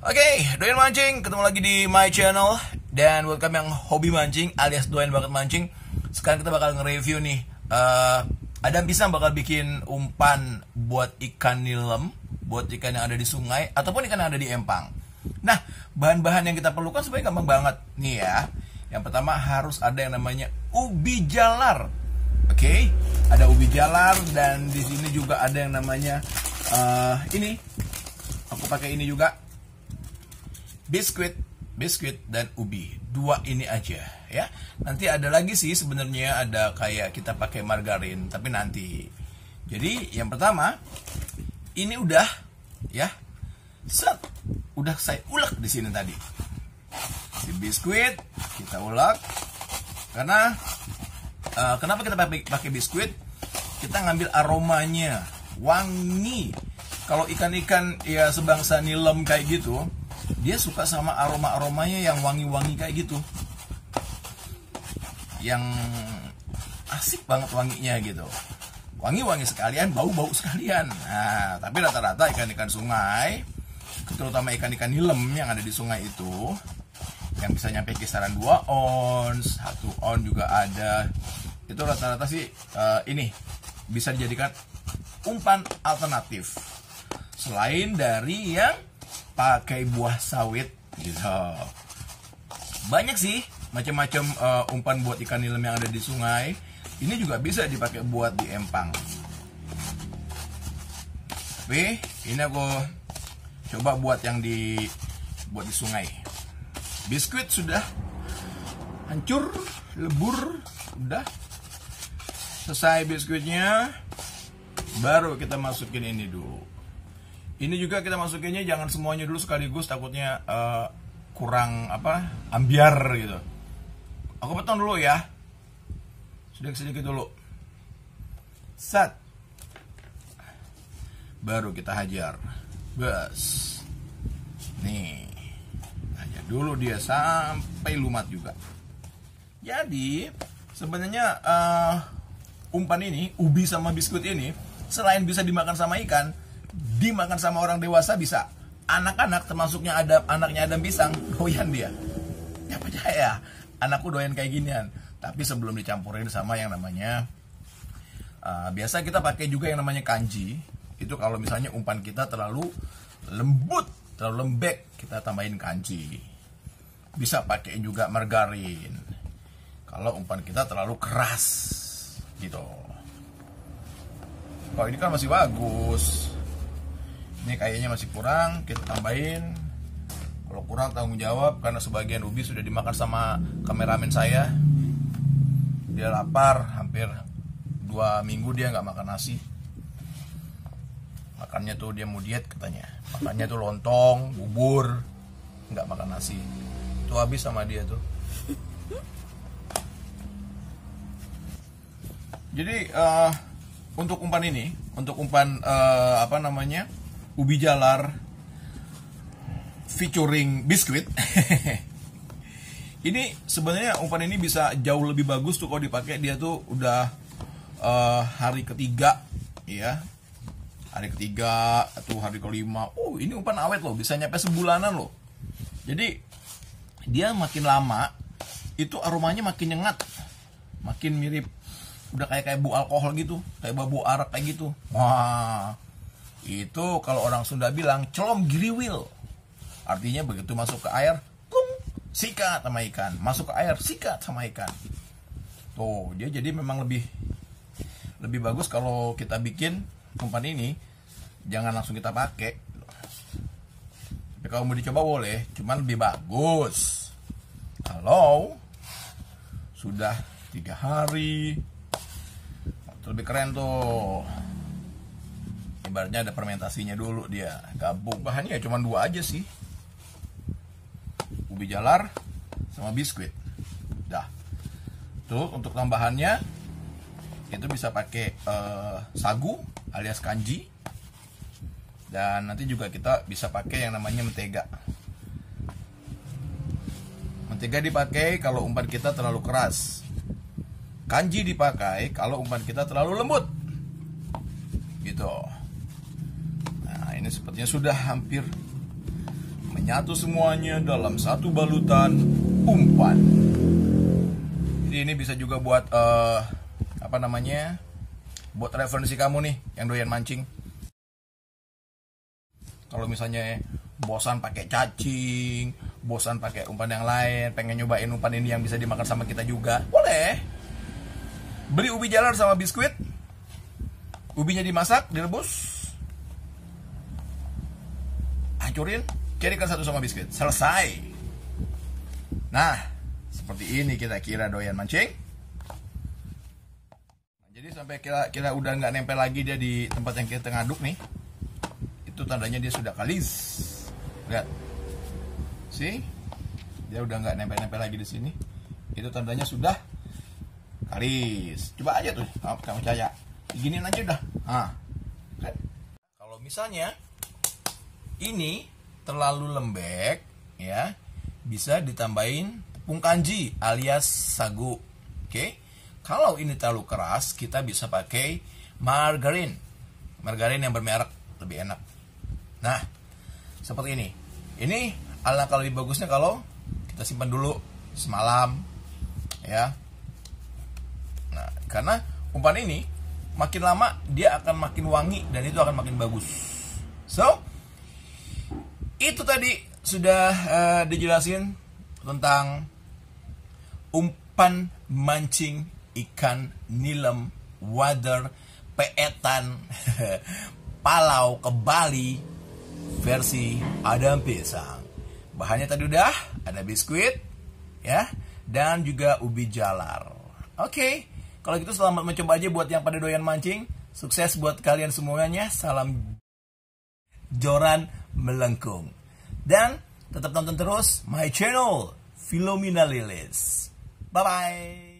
Oke, doyan mancing, ketemu lagi di my channel. Dan buat kami yang hobi mancing alias doyan banget mancing, sekarang kita bakal nge-review nih. Adam Pisang bakal bikin umpan buat ikan nilem, buat ikan yang ada di sungai ataupun ikan yang ada di empang. Nah, bahan-bahan yang kita perlukan sebenarnya gampang banget nih ya. Yang pertama harus ada yang namanya ubi jalar. Oke, ada ubi jalar dan di sini juga ada yang namanya ini. Aku pakai ini juga. Biskuit dan ubi. Dua ini aja ya. Nanti ada lagi sih sebenarnya, ada kayak kita pakai margarin, tapi nanti. Jadi yang pertama ini udah ya. Set. Udah saya ulek di sini tadi. Si biskuit kita ulek. Karena kenapa kita pakai biskuit? Kita ngambil aromanya, wangi. Kalau ikan-ikan ya sebangsa nilem kayak gitu, dia suka sama aroma-aromanya yang wangi-wangi kayak gitu, yang asik banget wanginya gitu, wangi-wangi sekalian, bau-bau sekalian. Nah, tapi rata-rata ikan-ikan sungai, terutama ikan-ikan nilem yang ada di sungai itu, yang bisa nyampe kisaran 2 ons, 1 on juga ada. Itu rata-rata sih ini bisa dijadikan umpan alternatif selain dari yang pakai buah sawit gitu. Banyak sih macam-macam umpan buat ikan nilem yang ada di sungai. Ini juga bisa dipakai buat di empang. Tapi ini aku coba buat yang di sungai. Biskuit sudah hancur, lebur, udah selesai biskuitnya. Baru kita masukin ini dulu. Ini juga kita masukinnya jangan semuanya dulu sekaligus, takutnya kurang ambiar gitu. Aku potong dulu ya, sedikit dulu. Set. Baru kita hajar. Bas. Nih, hajar dulu dia sampai lumat juga. Jadi sebenarnya umpan ini, ubi sama biskuit ini, selain bisa dimakan sama ikan, dimakan sama orang dewasa bisa. Anak-anak, termasuknya anaknya Adam Pisang, doyan dia. Ya percaya, anakku doyan kayak ginian. Tapi sebelum dicampurin sama yang namanya biasa kita pakai juga yang namanya kanji. Itu kalau misalnya umpan kita terlalu lembut, terlalu lembek, kita tambahin kanji. Bisa pakai juga margarin kalau umpan kita terlalu keras gitu. Kalau ini kan masih bagus. Ini kayaknya masih kurang, kita tambahin. Kalau kurang tanggung jawab, karena sebagian ubi sudah dimakan sama kameramen saya. Dia lapar, hampir 2 minggu dia nggak makan nasi. Makannya tuh dia mau diet katanya. Makannya tuh lontong, bubur, nggak makan nasi. Itu habis sama dia tuh. Jadi untuk umpan ini, untuk umpan ubi jalar featuring biskuit. Ini sebenarnya umpan ini bisa jauh lebih bagus tuh kalau dipakai. Dia tuh udah hari ketiga ya, hari ketiga atau hari kelima. Ini umpan awet loh, bisa nyampe sebulanan loh. Jadi dia makin lama itu aromanya makin nyengat, makin mirip, udah kayak bau alkohol gitu, kayak bau arak kayak gitu. Wah, itu kalau orang Sunda bilang celom giriwil. Artinya begitu masuk ke air, sikat sama ikan. Masuk ke air, sikat sama ikan. Tuh, dia jadi memang lebih bagus kalau kita bikin umpan ini. Jangan langsung kita pakai. Tapi kalau mau dicoba boleh, cuman lebih bagus kalau sudah 3 hari. Lebih keren tuh. Ibaratnya ada fermentasinya dulu, dia gabung. Bahannya ya cuma 2 aja sih, ubi jalar sama biskuit. Dah. Tuh untuk tambahannya itu bisa pakai sagu alias kanji. Dan nanti juga kita bisa pakai yang namanya mentega. Mentega dipakai kalau umpan kita terlalu keras. Kanji dipakai kalau umpan kita terlalu lembut gitu. Nah, ini sepertinya sudah hampir menyatu semuanya dalam satu balutan umpan. Jadi ini bisa juga buat apa namanya, buat referensi kamu nih yang doyan mancing. Kalau misalnya bosan pakai cacing, bosan pakai umpan yang lain, pengen nyobain umpan ini yang bisa dimakan sama kita juga, boleh. Beli ubi jalar sama biskuit, ubinya dimasak, direbus, hancurin, carikan satu sama biskuit, selesai. Nah, seperti ini kira-kira doyan mancing. Jadi sampai kira udah nggak nempel lagi dia di tempat yang kita ngaduk nih, itu tandanya dia sudah kalis. Lihat, sih, dia udah nggak nempel-nempel lagi di sini. Itu tandanya sudah kalis. Coba aja tuh, kamu percaya. Diginin aja udah. Kan? Kalau misalnya ini terlalu lembek, ya, bisa ditambahin tepung kanji alias sagu. Oke. Kalau ini terlalu keras, kita bisa pakai margarin. Margarin yang bermerek, lebih enak. Nah, seperti ini. Ini alangkah lebih bagusnya kalau kita simpan dulu semalam, ya. Nah, karena umpan ini makin lama dia akan makin wangi dan itu akan makin bagus. So, itu tadi sudah dijelasin tentang umpan mancing ikan nilem, wader, peetan, palau ke Bali versi Adam Pisang. Bahannya tadi udah ada biskuit, ya, dan juga ubi jalar. Oke, kalau gitu selamat mencoba aja buat yang pada doyan mancing. Sukses buat kalian semuanya. Salam joran melengkung. Dan tetap tonton terus my channel Philomena Lilis. Bye bye.